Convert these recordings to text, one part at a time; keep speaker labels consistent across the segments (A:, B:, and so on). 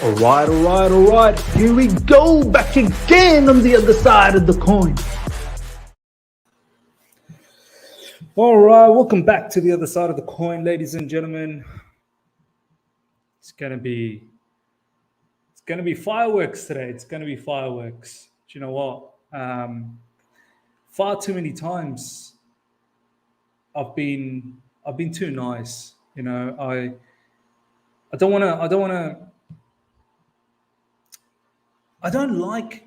A: All right. Here we go, back again on the other side of the coin. All right, welcome back to the other side of the coin, ladies and gentlemen. It's gonna be fireworks today. It's gonna be fireworks. Do you know what? Far too many times I've been too nice. You know, I don't like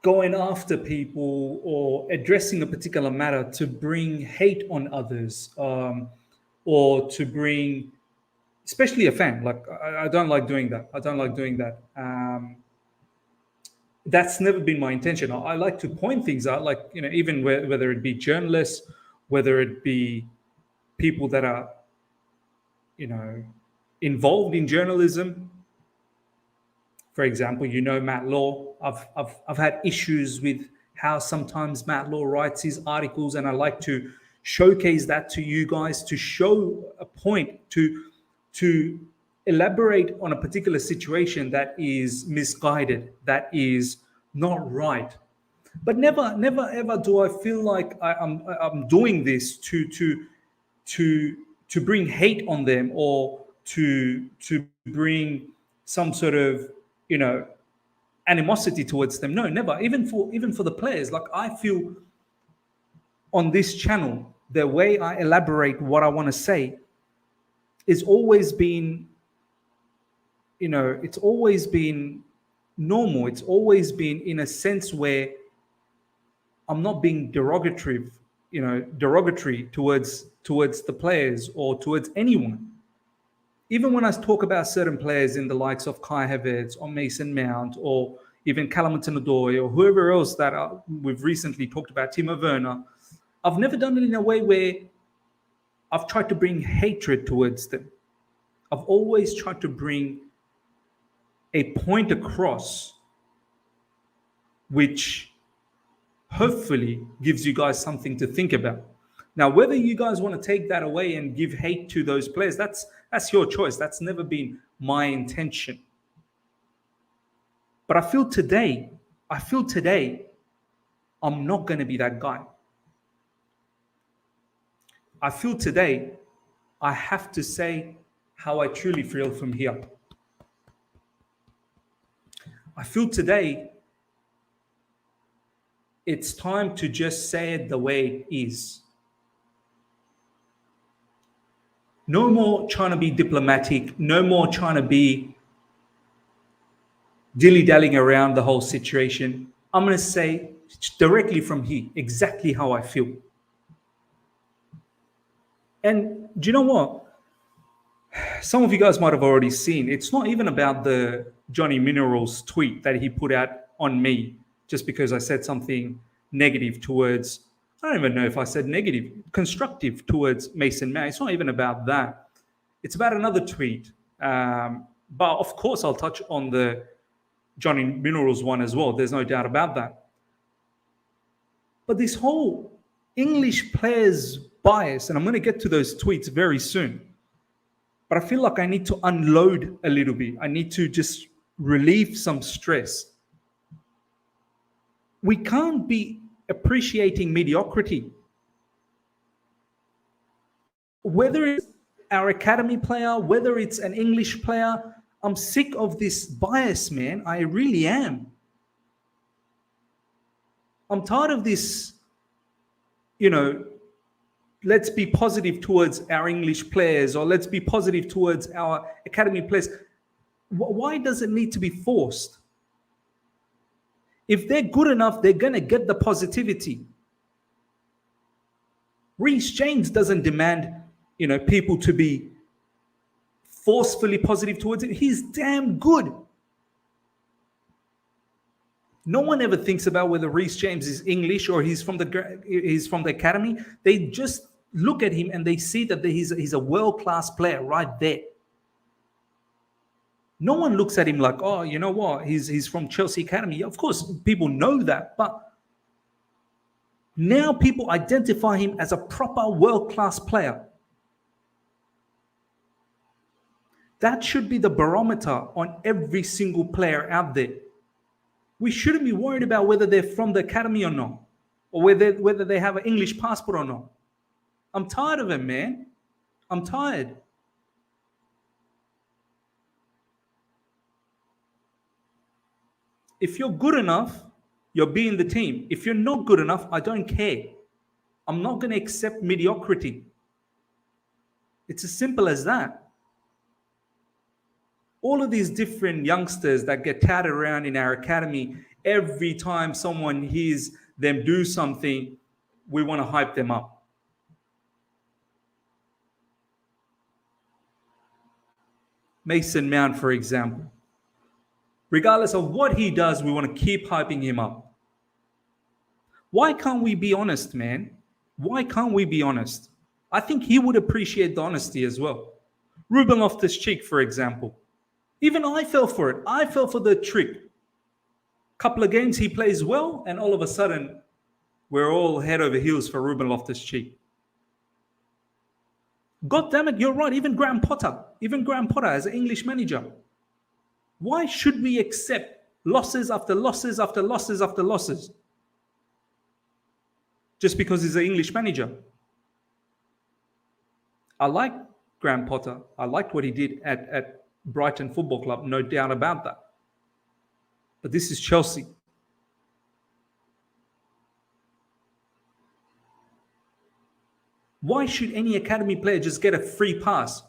A: going after people or addressing a particular matter to bring hate on others, or to bring, especially a fan. Like I don't like doing that. That's never been my intention. I like to point things out, like, you know, even whether it be journalists, whether it be people that are, you know, involved in journalism. For example, you know, Matt Law. I've had issues with how sometimes Matt Law writes his articles, and I like to showcase that to you guys, to show a point, to elaborate on a particular situation that is misguided, that is not right. But never ever do I feel like I'm doing this to bring hate on them, or to bring some sort of, you know, animosity towards them. No, never. Even for the players. Like, I feel on this channel, the way I elaborate what I want to say is always been, you know, it's always been normal. It's always been in a sense where I'm not being derogatory towards the players or towards anyone. Even when I talk about certain players in the likes of Kai Havertz or Mason Mount, or even Callum Hudson-Odoi, or whoever else that we've recently talked about, Timo Werner, I've never done it in a way where I've tried to bring hatred towards them. I've always tried to bring a point across which hopefully gives you guys something to think about. Now, whether you guys want to take that away and give hate to those players, that's your choice. That's never been my intention. But I feel today, I'm not going to be that guy. I feel today, I have to say how I truly feel from here. I feel today, it's time to just say it the way it is. No more trying to be diplomatic. No more trying to be dilly-dallying around the whole situation. I'm going to say directly from here exactly how I feel. And do you know what? Some of you guys might have already seen, it's not even about the Johnny Minerals tweet that he put out on me just because I said something negative towards, I don't even know if I said negative, constructive towards Mason Mount. It's not even about that. It's about another tweet. But of course, I'll touch on the Johnny Minerals one as well. There's no doubt about that. But this whole English players bias, and I'm going to get to those tweets very soon, but I feel like I need to unload a little bit. I need to just relieve some stress. We can't be appreciating mediocrity. Whether it's our academy player, whether it's an English player, I'm sick of this bias, man. I really am. I'm tired of this, you know, let's be positive towards our English players, or let's be positive towards our academy players. Why does it need to be forced? If they're good enough, they're going to get the positivity. Reece James doesn't demand, you know, people to be forcefully positive towards it. He's damn good. No one ever thinks about whether Reece James is English or he's from the academy. They just look at him and they see that he's a world-class player right there. No one looks at him like, oh, you know what, he's from Chelsea Academy. Of course, people know that, but now people identify him as a proper world-class player. That should be the barometer on every single player out there. We shouldn't be worried about whether they're from the academy or not, or whether they have an English passport or not. I'm tired of it, man. I'm tired. If you're good enough, you'll be in the team. If you're not good enough, I don't care. I'm not going to accept mediocrity. It's as simple as that. All of these different youngsters that get touted around in our academy, every time someone hears them do something, we want to hype them up. Mason Mount, for example. Regardless of what he does, we want to keep hyping him up. Why can't we be honest, man? Why can't we be honest? I think he would appreciate the honesty as well. Ruben Loftus-Cheek, for example. Even I fell for it. I fell for the trick. Couple of games he plays well, and all of a sudden, we're all head over heels for Ruben Loftus-Cheek. God damn it, you're right. Even Graham Potter as an English manager. Why should we accept losses after losses after losses after losses? Just because he's an English manager. I like Graham Potter. I liked what he did at Brighton Football Club, no doubt about that. But this is Chelsea. Why should any academy player just get a free pass?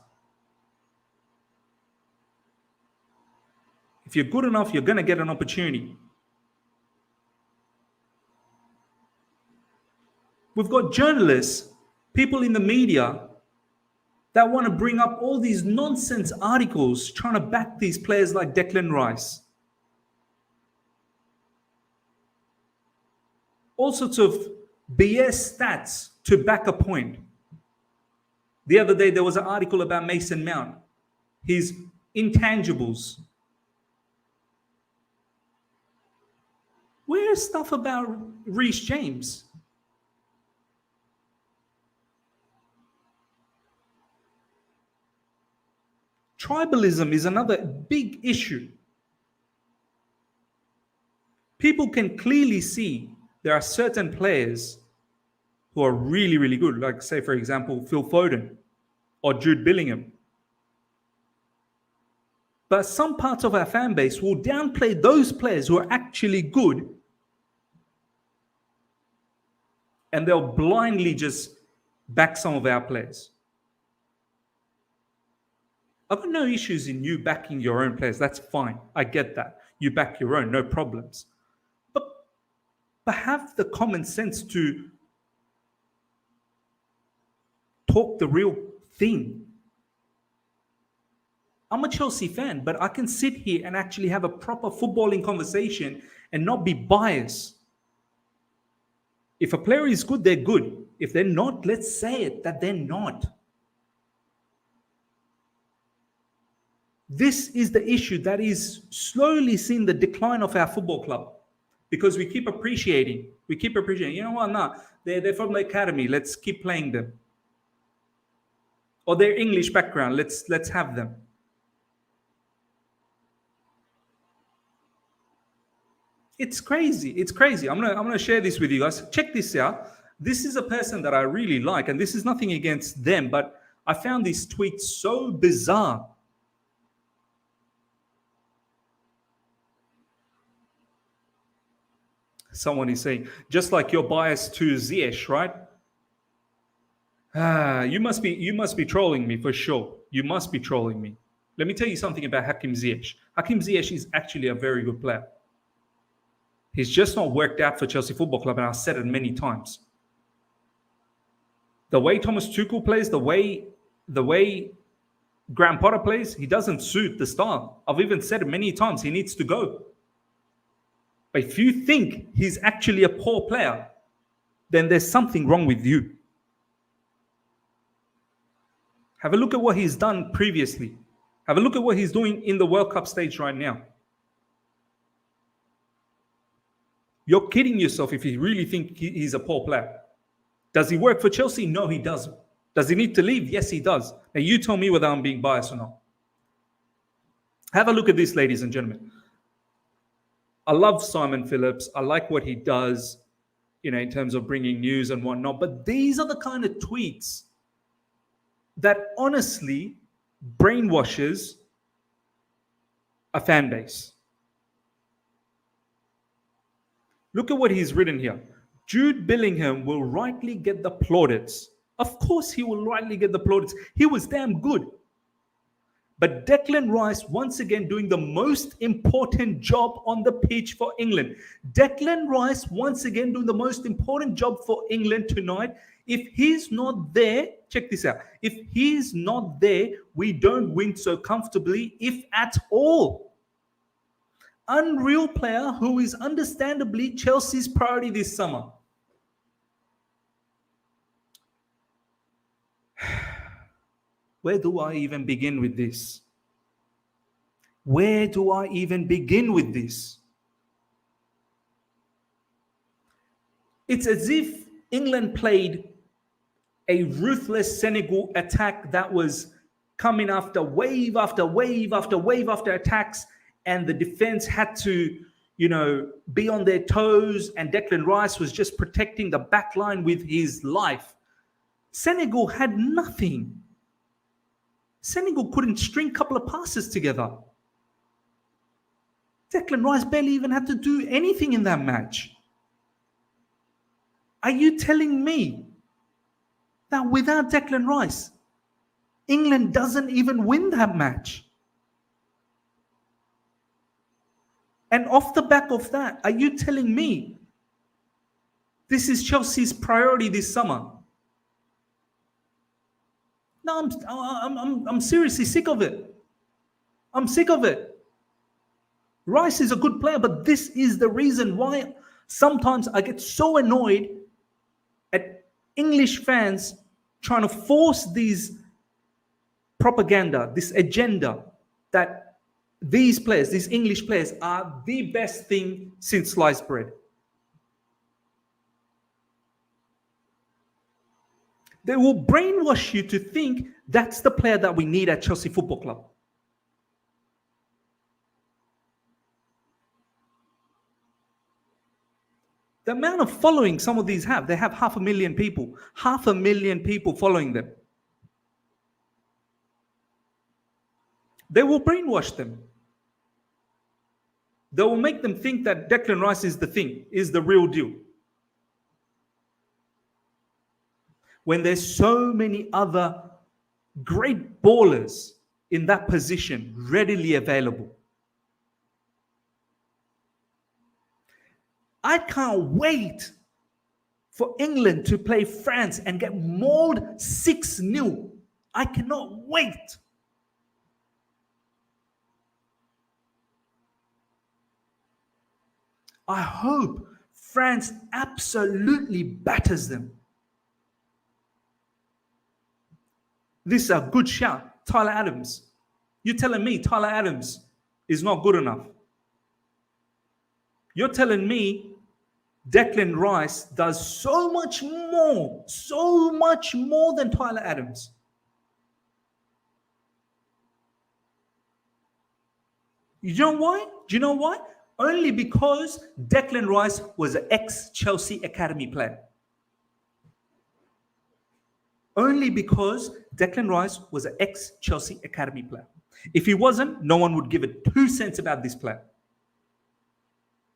A: If you're good enough, you're going to get an opportunity. We've got journalists, people in the media that want to bring up all these nonsense articles trying to back these players like Declan Rice. All sorts of BS stats to back a point. The other day, there was an article about Mason Mount, his intangibles. Where's stuff about Reece James? Tribalism is another big issue. People can clearly see there are certain players who are really, really good, like, say, for example, Phil Foden or Jude Bellingham. But some parts of our fan base will downplay those players who are actually good, and they'll blindly just back some of our players. I've got no issues in you backing your own players. That's fine. I get that. You back your own, no problems. But have the common sense to talk the real thing. I'm a Chelsea fan, but I can sit here and actually have a proper footballing conversation and not be biased. If a player is good, they're good. If they're not, let's say it, that they're not. This is the issue that is slowly seeing the decline of our football club, because we keep appreciating. You know what? Nah, they're from the academy. Let's keep playing them. Or their English background. Let's have them. It's crazy. It's crazy. I'm gonna share this with you guys. Check this out. This is a person that I really like, and this is nothing against them, but I found this tweet so bizarre. Someone is saying, just like you're biased to Ziyech, right? You must be trolling me for sure. You must be trolling me. Let me tell you something about Hakim Ziyech. Hakim Ziyech is actually a very good player. He's just not worked out for Chelsea Football Club, and I've said it many times. The way Thomas Tuchel plays, the way Graham Potter plays, he doesn't suit the style. I've even said it many times. He needs to go. But if you think he's actually a poor player, then there's something wrong with you. Have a look at what he's done previously. Have a look at what he's doing in the World Cup stage right now. You're kidding yourself if you really think he's a poor player. Does he work for Chelsea? No, he doesn't. Does he need to leave? Yes, he does. Now, you tell me whether I'm being biased or not. Have a look at this, ladies and gentlemen. I love Simon Phillips. I like what he does, in terms of bringing news and whatnot. But these are the kind of tweets that honestly brainwashes a fan base. Look at what he's written here. Jude Bellingham will rightly get the plaudits. Of course he will rightly get the plaudits. He was damn good. But Declan Rice, once again, doing the most important job on the pitch for England. Declan Rice, once again, doing the most important job for England tonight. If he's not there, check this out. If he's not there, we don't win so comfortably, if at all. Unreal player who is understandably Chelsea's priority this summer. Where do I even begin with this? Where do I even begin with this? It's as if England played a ruthless Senegal attack that was coming after wave after wave after wave after attacks, and the defense had to, be on their toes, and Declan Rice was just protecting the back line with his life. Senegal had nothing. Senegal couldn't string a couple of passes together. Declan Rice barely even had to do anything in that match. Are you telling me that without Declan Rice, England doesn't even win that match? And off the back of that, are you telling me this is Chelsea's priority this summer? No, I'm seriously sick of it. I'm sick of it. Rice is a good player, but this is the reason why sometimes I get so annoyed at English fans trying to force these propaganda, this agenda that these players, these English players, are the best thing since sliced bread. They will brainwash you to think that's the player that we need at Chelsea Football Club. The amount of following some of these have, they have 500,000 people. 500,000 people following them. They will brainwash them. They will make them think that Declan Rice is the thing, is the real deal. When there's so many other great ballers in that position readily available. I can't wait for England to play France and get mauled 6-0. I cannot wait. I hope France absolutely batters them. This is a good shout. Tyler Adams. You're telling me Tyler Adams is not good enough? You're telling me Declan Rice does so much more than Tyler Adams? You know why? Do you know why? Only because Declan Rice was an ex-Chelsea Academy player. Only because Declan Rice was an ex-Chelsea Academy player. If he wasn't, no one would give it 2 cents about this player.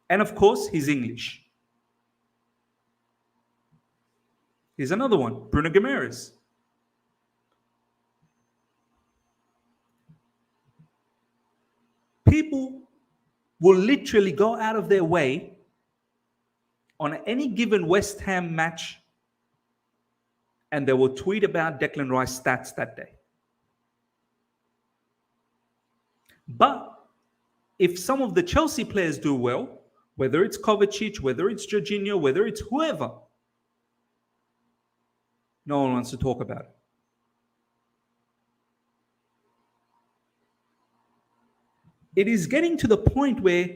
A: And of course, he's English. Here's another one, Bruno Guimaraes. People will literally go out of their way on any given West Ham match, and they will tweet about Declan Rice stats that day. But if some of the Chelsea players do well, whether it's Kovacic, whether it's Jorginho, whether it's whoever, no one wants to talk about it. It is getting to the point where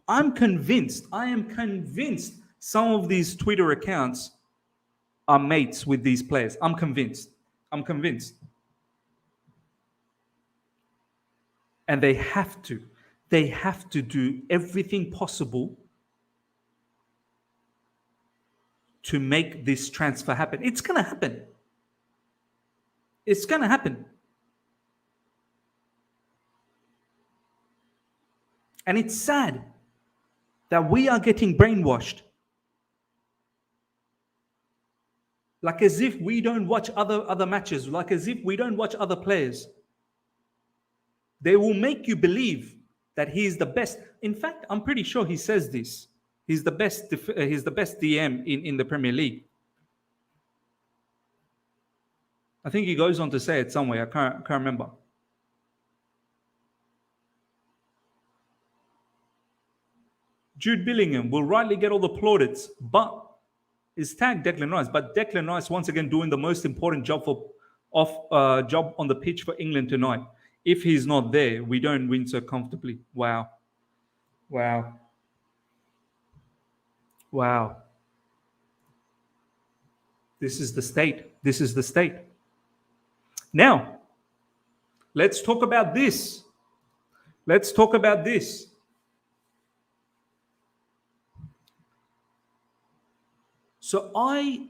A: I am convinced some of these Twitter accounts are mates with these players. I'm convinced. And they have to. They have to do everything possible to make this transfer happen. It's going to happen. It's going to happen. And it's sad that we are getting brainwashed. Like as if we don't watch other matches, like as if we don't watch other players. They will make you believe that he's the best. In fact, I'm pretty sure he says this. He's the best. He's the best DM in the Premier League. I think he goes on to say it somewhere. I can't remember. Jude Bellingham will rightly get all the plaudits, but is tagged Declan Rice. But Declan Rice once again doing the most important job job on the pitch for England tonight. If he's not there, we don't win so comfortably. Wow. This is the state. Now, let's talk about this. So I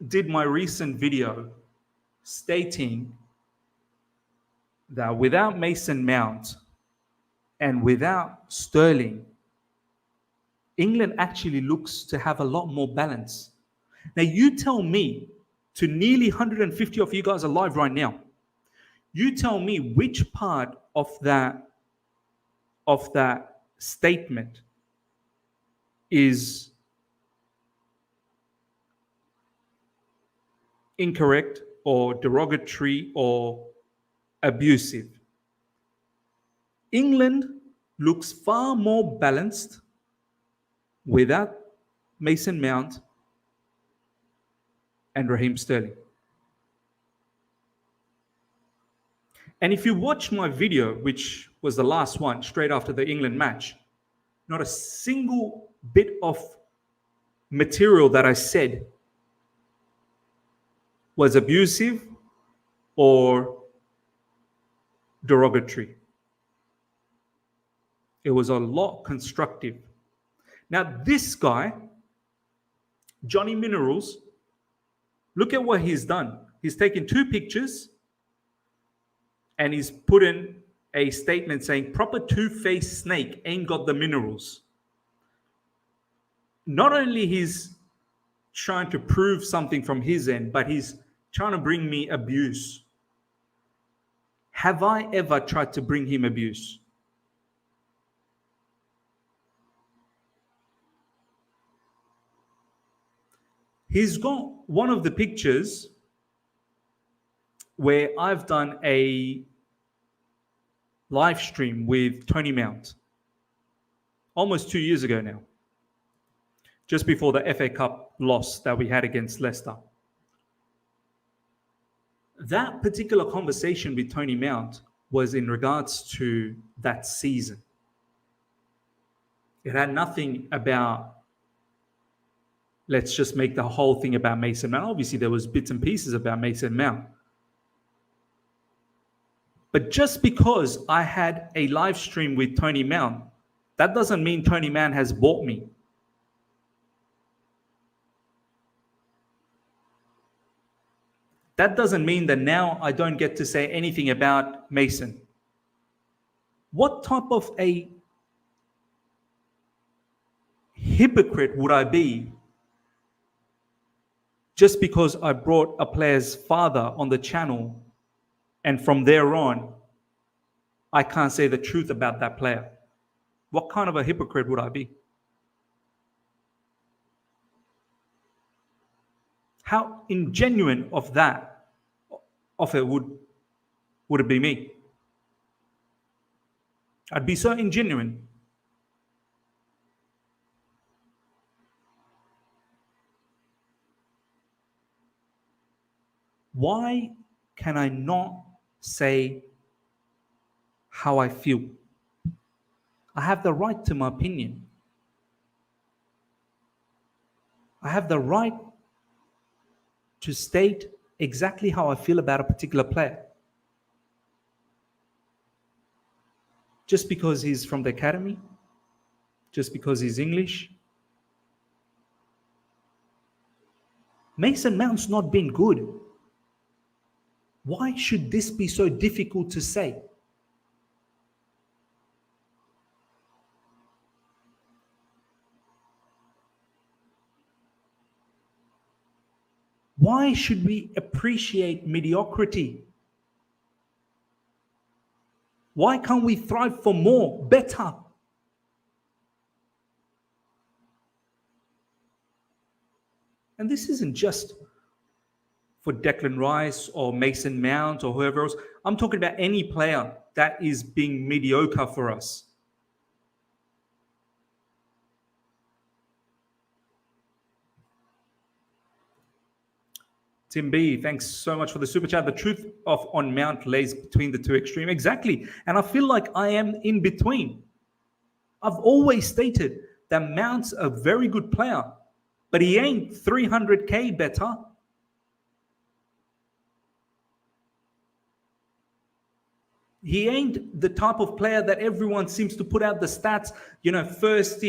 A: did my recent video stating that without Mason Mount and without Sterling, England actually looks to have a lot more balance. Now you tell me, to nearly 150 of you guys alive right now, you tell me which part of that statement is incorrect or derogatory or abusive. England looks far more balanced without Mason Mount and Raheem Sterling. And if you watch my video, which was the last one straight after the England match, not a single bit of material that I said was abusive or derogatory. It was a lot constructive. Now, this guy, Johnny Minerals, look at what he's done. He's taken 2 pictures and he's put in a statement saying, proper two-faced snake ain't got the minerals. Not only he's trying to prove something from his end, but he's trying to bring me abuse. Have I ever tried to bring him abuse? He's got one of the pictures where I've done a live stream with Tony Mount almost 2 years ago now, just before the FA Cup loss that we had against Leicester. That particular conversation with Tony Mount was in regards to that season. It had nothing about, let's just make the whole thing about Mason Mount. Obviously, there was bits and pieces about Mason Mount. But just because I had a live stream with Tony Mount, that doesn't mean Tony Mount has bought me. That doesn't mean that now I don't get to say anything about Mason. What type of a hypocrite would I be just because I brought a player's father on the channel and from there on, I can't say the truth about that player? What kind of a hypocrite would I be? How ingenuine of it would it be me? I'd be so ingenuine. Why can I not say how I feel? I have the right to my opinion. I have the right to state exactly how I feel about a particular player. just because he's from the academy, just because he's English. Mason Mount's not been good. Why should this be so difficult to say? Why should we appreciate mediocrity? Why can't we thrive for more, better? And this isn't just for Declan Rice or Mason Mount or whoever else. I'm talking about any player that is being mediocre for us. Tim B, thanks so much for the super chat. The truth on Mount lays between the two extremes. Exactly. And I feel like I am in between. I've always stated that Mount's a very good player, but he ain't 300K better. He ain't the type of player that everyone seems to put out the stats, first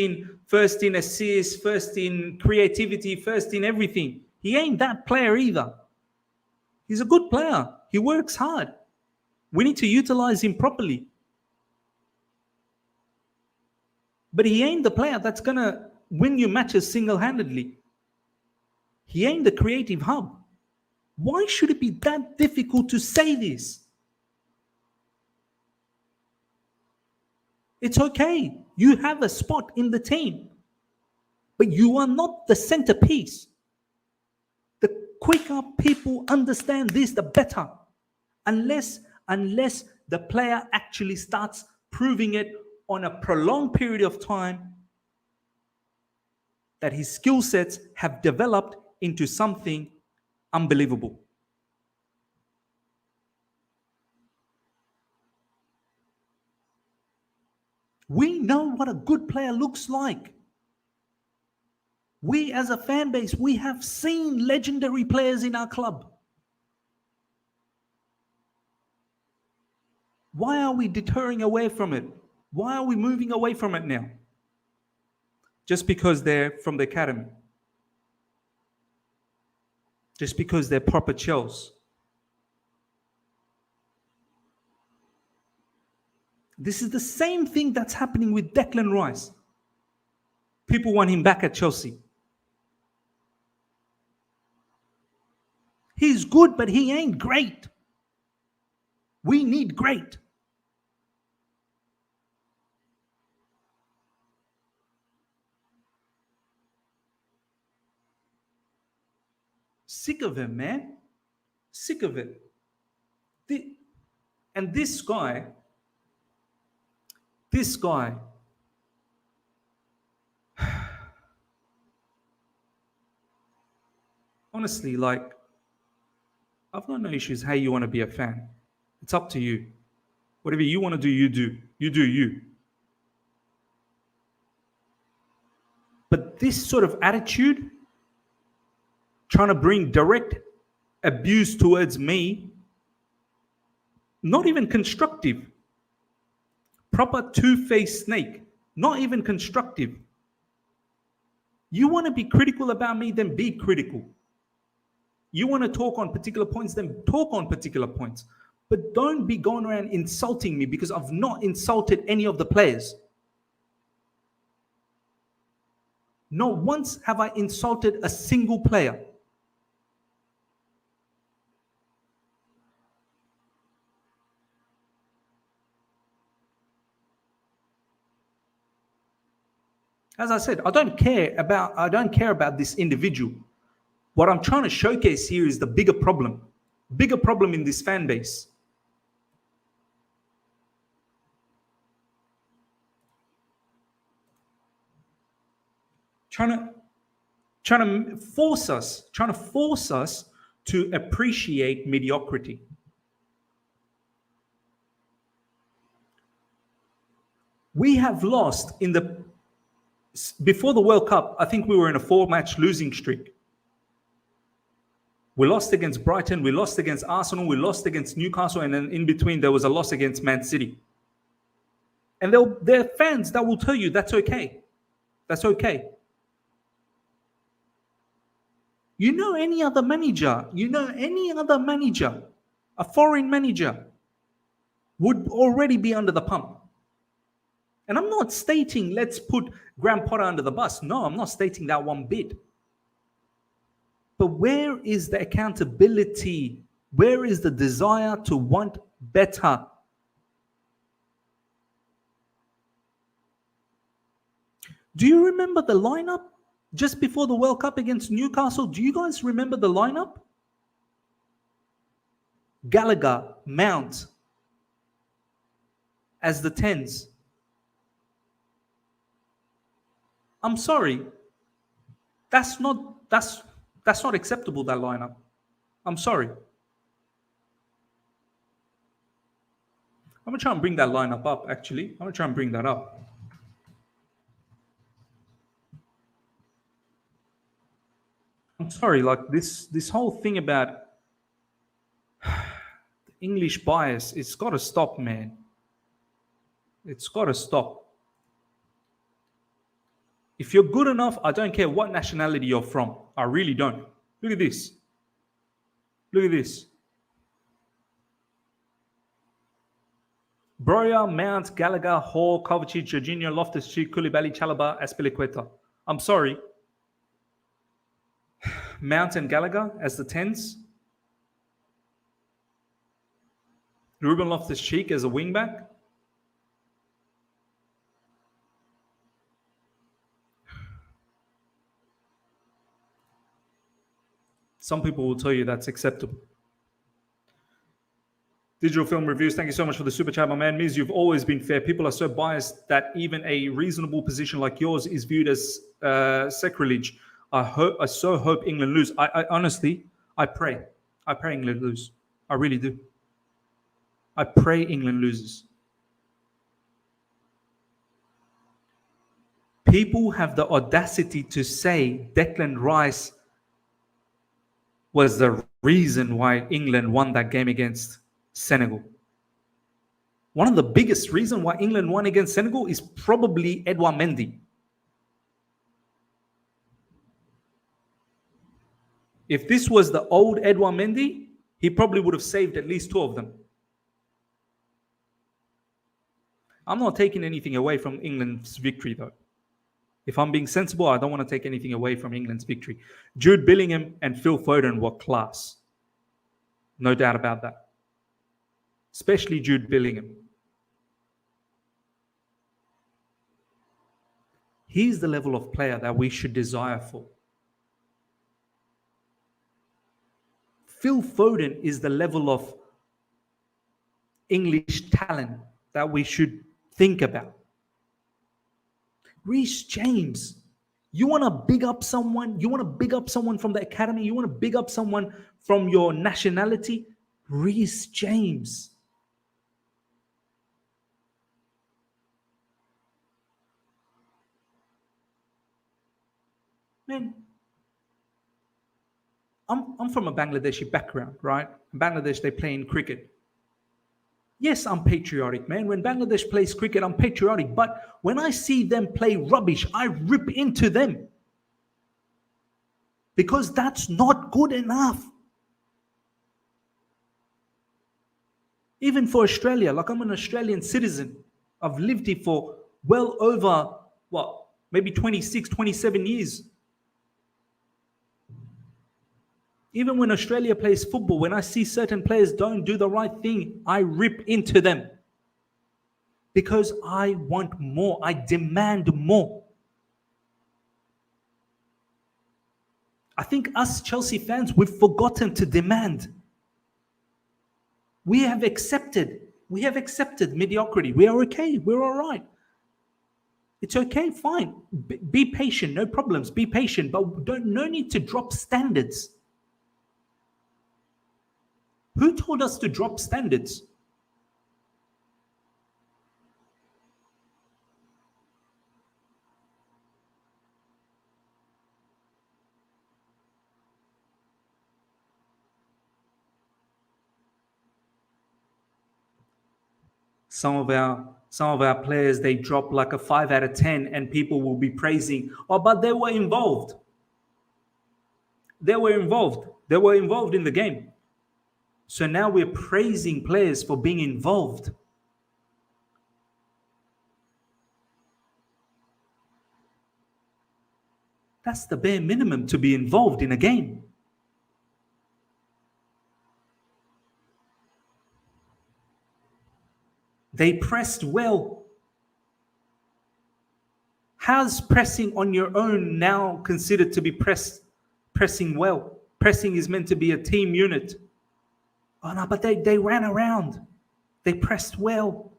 A: in assists, first in creativity, first in everything. He ain't that player either. He's a good player. He works hard. We need to utilize him properly. But he ain't the player that's going to win you matches single-handedly. He ain't the creative hub. Why should it be that difficult to say this? It's okay. You have a spot in the team. But you are not the centerpiece. The quicker people understand this, the better. Unless the player actually starts proving it on a prolonged period of time that his skill sets have developed into something unbelievable. We know what a good player looks like. We as a fan base, we have seen legendary players in our club. Why are we deterring away from it? Why are we moving away from it now? Just because they're from the academy. Just because they're proper Chels. This is the same thing that's happening with Declan Rice. People want him back at Chelsea. He's good, but he ain't great. We need great. Sick of him, man. Sick of it. And this guy, honestly, like, I've got no issues how you want to be a fan. It's up to you. Whatever you want to do, you do. You do you. But this sort of attitude, trying to bring direct abuse towards me, not even constructive. Proper two-faced snake, not even constructive. You want to be critical about me, then be critical. You want to talk on particular points, then talk on particular points. But don't be going around insulting me because I've not insulted any of the players. Not once have I insulted a single player. As I said, I don't care about this individual. What I'm trying to showcase here is the bigger problem in this fan base. Trying to force us to appreciate mediocrity. We have lost before the World Cup. I think we were in a 4-match losing streak. We lost against Brighton, we lost against Arsenal, we lost against Newcastle, and then in between there was a loss against Man City. And there are fans that will tell you that's okay. That's okay. Any other manager, a foreign manager would already be under the pump. And I'm not stating let's put Graham Potter under the bus. No, I'm not stating that one bit. But where is the accountability? Where is the desire to want better? Do you remember the lineup just before the World Cup against Newcastle? Do you guys remember the lineup? Gallagher, Mount as the 10s. I'm sorry. That's not acceptable, that lineup. I'm sorry. I'm gonna try and bring that lineup up, actually. I'm gonna try and bring that up. I'm sorry, like this whole thing about English bias, it's gotta stop, man. It's gotta stop. If you're good enough, I don't care what nationality you're from. I really don't. Look at this. Look at this. Broya, Mount, Gallagher, Hall, Kovacic, Jorginho, Loftus-Cheek, Koulibaly, Chalobah, Azpilicueta. I'm sorry. Mount and Gallagher as the 10s. Ruben Loftus-Cheek as a wingback. Some people will tell you that's acceptable. Digital Film Reviews, thank you so much for the super chat, my man. Miz, you've always been fair. People are so biased that even a reasonable position like yours is viewed as sacrilege. I so hope England lose. I honestly, I pray England lose. I really do. I pray England loses. People have the audacity to say Declan Rice was the reason why England won that game against Senegal. One of the biggest reasons why England won against Senegal is probably Edouard Mendy. If this was the old Edouard Mendy, he probably would have saved at least 2 of them. I'm not taking anything away from England's victory, though. If I'm being sensible, I don't want to take anything away from England's victory. Jude Bellingham and Phil Foden were class. No doubt about that. Especially Jude Bellingham. He's the level of player that we should desire for. Phil Foden is the level of English talent that we should think about. Reece James, you want to big up someone? You want to big up someone from the academy? You want to big up someone from your nationality? Reece James. Man, I'm from a Bangladeshi background, right? In Bangladesh, they play in cricket. Yes, I'm patriotic, man. When Bangladesh plays cricket, I'm patriotic. But when I see them play rubbish, I rip into them. Because that's not good enough. Even for Australia, like I'm an Australian citizen. I've lived here for well over, maybe 26, 27 years. Even when Australia plays football, when I see certain players don't do the right thing, I rip into them. Because I want more. I demand more. I think us Chelsea fans, we've forgotten to demand. We have accepted mediocrity. We are okay. We're all right. It's okay, fine. Be patient, no problems. Be patient, but no need to drop standards. Who told us to drop standards? Some of our Some of our players, they drop like a 5 out of 10 and people will be praising, oh, but they were involved. They were involved. They were involved in the game. So now we're praising players for being involved. That's the bare minimum to be involved in a game. They pressed well. How's pressing on your own now considered to be pressing well? Pressing is meant to be a team unit. Oh no, but they ran around. They pressed well.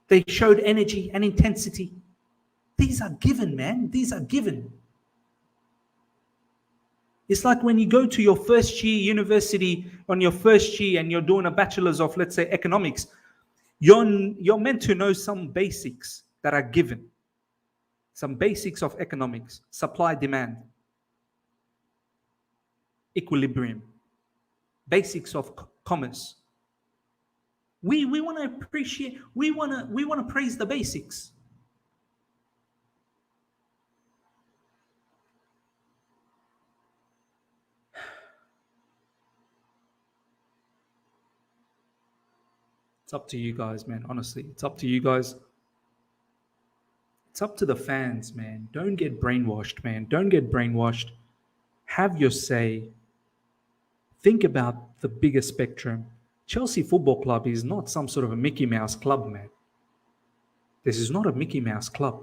A: They showed energy and intensity. These are given, man. These are given. It's like when you go to your first year university on your first year and you're doing a bachelor's of, let's say, economics. You're meant to know some basics that are given. Some basics of economics, supply, demand, equilibrium, basics of commerce. We want to appreciate, we want to praise the basics. It's up to you guys, man. Honestly, it's up to you guys. It's up to the fans, man. Don't get brainwashed, man. Don't get brainwashed. Have your say. Think about the bigger spectrum. Chelsea Football Club is not some sort of a Mickey Mouse club, man. This is not a Mickey Mouse club.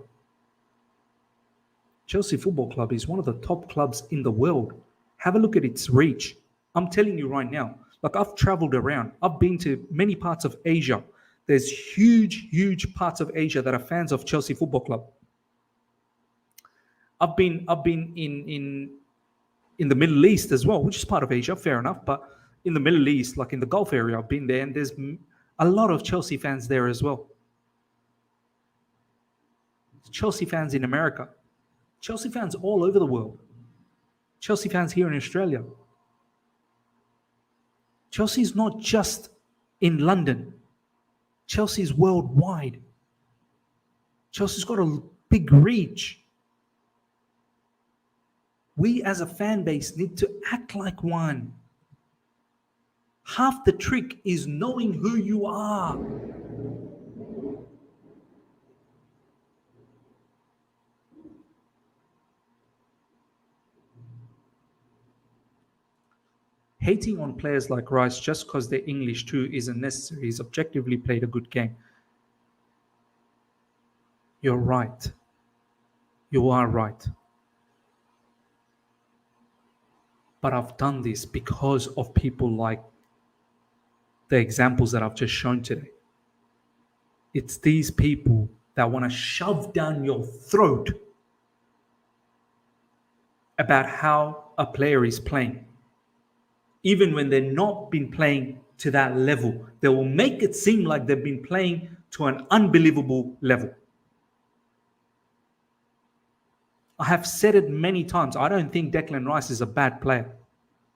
A: Chelsea Football Club is one of the top clubs in the world. Have a look at its reach. I'm telling you right now, like I've traveled around. I've been to many parts of Asia. There's huge parts of Asia that are fans of Chelsea Football Club. I've been in the Middle East as well, which is part of Asia, fair enough. But in the Middle East, like in the Gulf area, I've been there, and there's a lot of Chelsea fans there as well. Chelsea fans in America, Chelsea fans all over the world, Chelsea fans here in Australia. Chelsea is not just in London. Chelsea is worldwide. Chelsea's got a big reach. We as a fan base need to act like one. Half the trick is knowing who you are. Hating on players like Rice just because they're English too isn't necessary. He's objectively played a good game. You're right. You are right. But I've done this because of people like the examples that I've just shown today. It's these people that want to shove down your throat about how a player is playing. Even when they've not been playing to that level, they will make it seem like they've been playing to an unbelievable level. I have said it many times. I don't think Declan Rice is a bad player.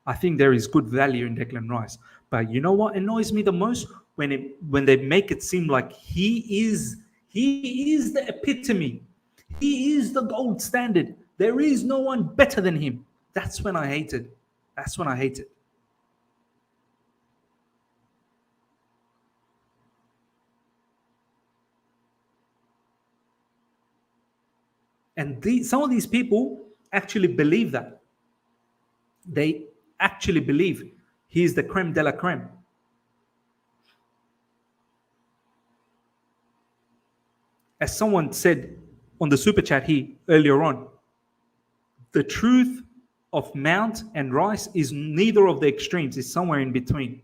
A: I think there is good value in Declan Rice. But you know what annoys me the most? When they make it seem like he is the epitome. He is the gold standard. There is no one better than him. That's when I hate it. That's when I hate it. And some of these people actually believe that. They actually believe he is the creme de la creme. As someone said on the super chat here earlier on, the truth of Mount and Rice is neither of the extremes. It's somewhere in between.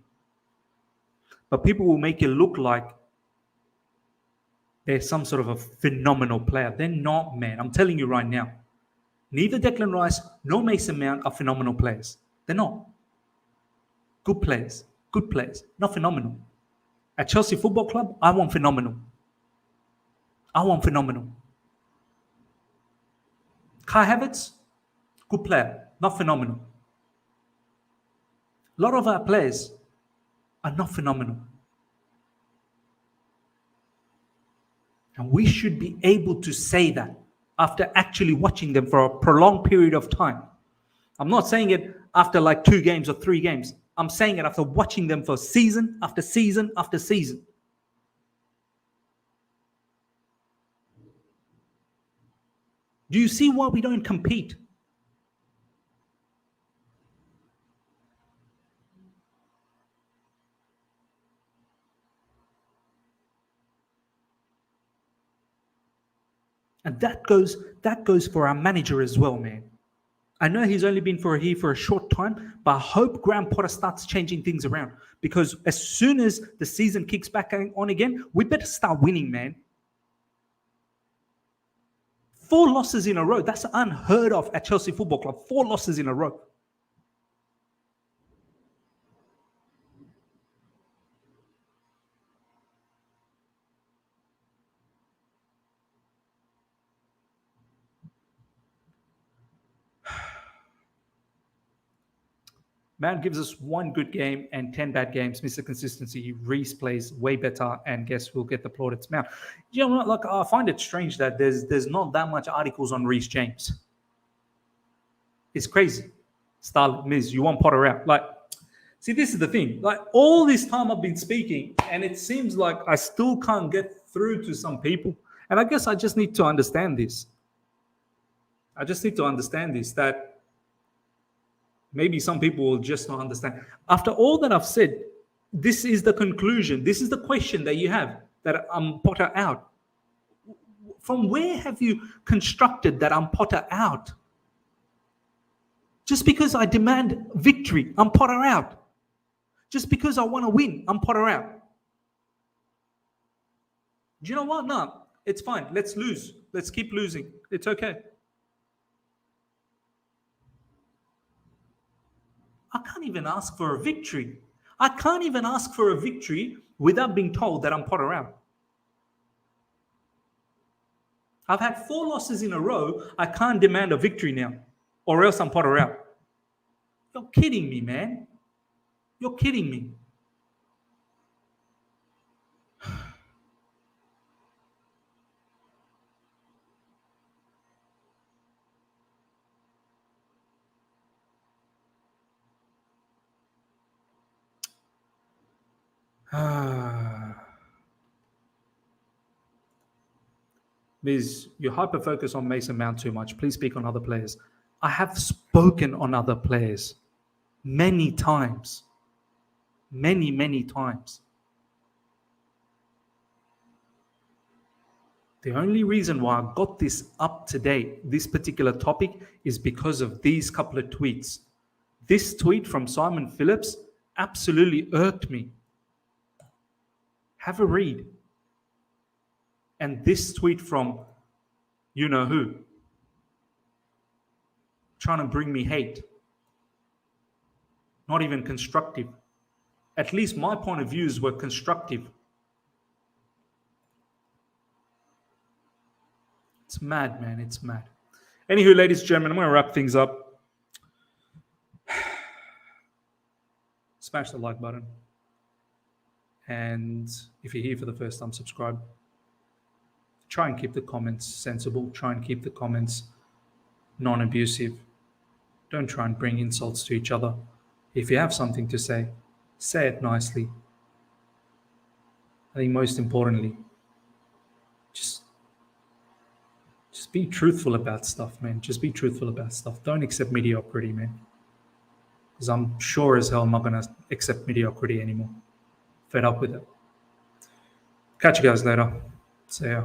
A: But people will make it look like they're some sort of a phenomenal player. They're not, man. I'm telling you right now. Neither Declan Rice nor Mason Mount are phenomenal players. They're not. Good players. Good players. Not phenomenal. At Chelsea Football Club, I want phenomenal. I want phenomenal. Kai Havertz, good player. Not phenomenal. A lot of our players are not phenomenal. And we should be able to say that after actually watching them for a prolonged period of time. I'm not saying it after like 2 games or 3 games. I'm saying it after watching them for season after season after season. Do you see why we don't compete? And that goes for our manager as well, man. I know he's only been here for a short time, but I hope Graham Potter starts changing things around, because as soon as the season kicks back on again, we better start winning, man. 4 losses in a row. That's unheard of at Chelsea Football Club. 4 losses in a row. Man gives us 1 good game and 10 bad games. Mr. Consistency. Reece plays way better, and guess we'll get the plaudits. Now, you know what? Like, I find it strange that there's not that much articles on Reece James. It's crazy. Starlet, Miz, you want Potter out? Like, see, this is the thing. Like, all this time I've been speaking, and it seems like I still can't get through to some people. And I guess I just need to understand this. That maybe some people will just not understand. After all that I've said, this is the conclusion. This is the question that you have, that I'm Potter out. From where have you constructed that I'm Potter out? Just because I demand victory, I'm Potter out. Just because I want to win, I'm Potter out. Do you know what? No, it's fine. Let's lose. Let's keep losing. It's okay. I can't even ask for a victory. I can't even ask for a victory without being told that I'm Potter out. I've had 4 losses in a row. I can't demand a victory now, or else I'm Potter out. You're kidding me, man. You're kidding me. Liz, you hyper-focus on Mason Mount too much. Please speak on other players. I have spoken on other players many times. Many, many times. The only reason why I got this up to date, this particular topic, is because of these couple of tweets. This tweet from Simon Phillips absolutely irked me. Have a read. And this tweet from you know who, trying to bring me hate. Not even constructive. At least my point of views were constructive. It's mad, man. It's mad. Anywho, ladies and gentlemen, I'm going to wrap things up. Smash the like button. And if you're here for the first time, subscribe. Try and keep the comments sensible. Try and keep the comments non-abusive. Don't try and bring insults to each other. If you have something to say it nicely. I think most importantly, just be truthful about stuff, man. Just be truthful about stuff. Don't accept mediocrity, man. Because I'm sure as hell I'm not going to accept mediocrity anymore. Fed up with it. Catch you guys later. See ya.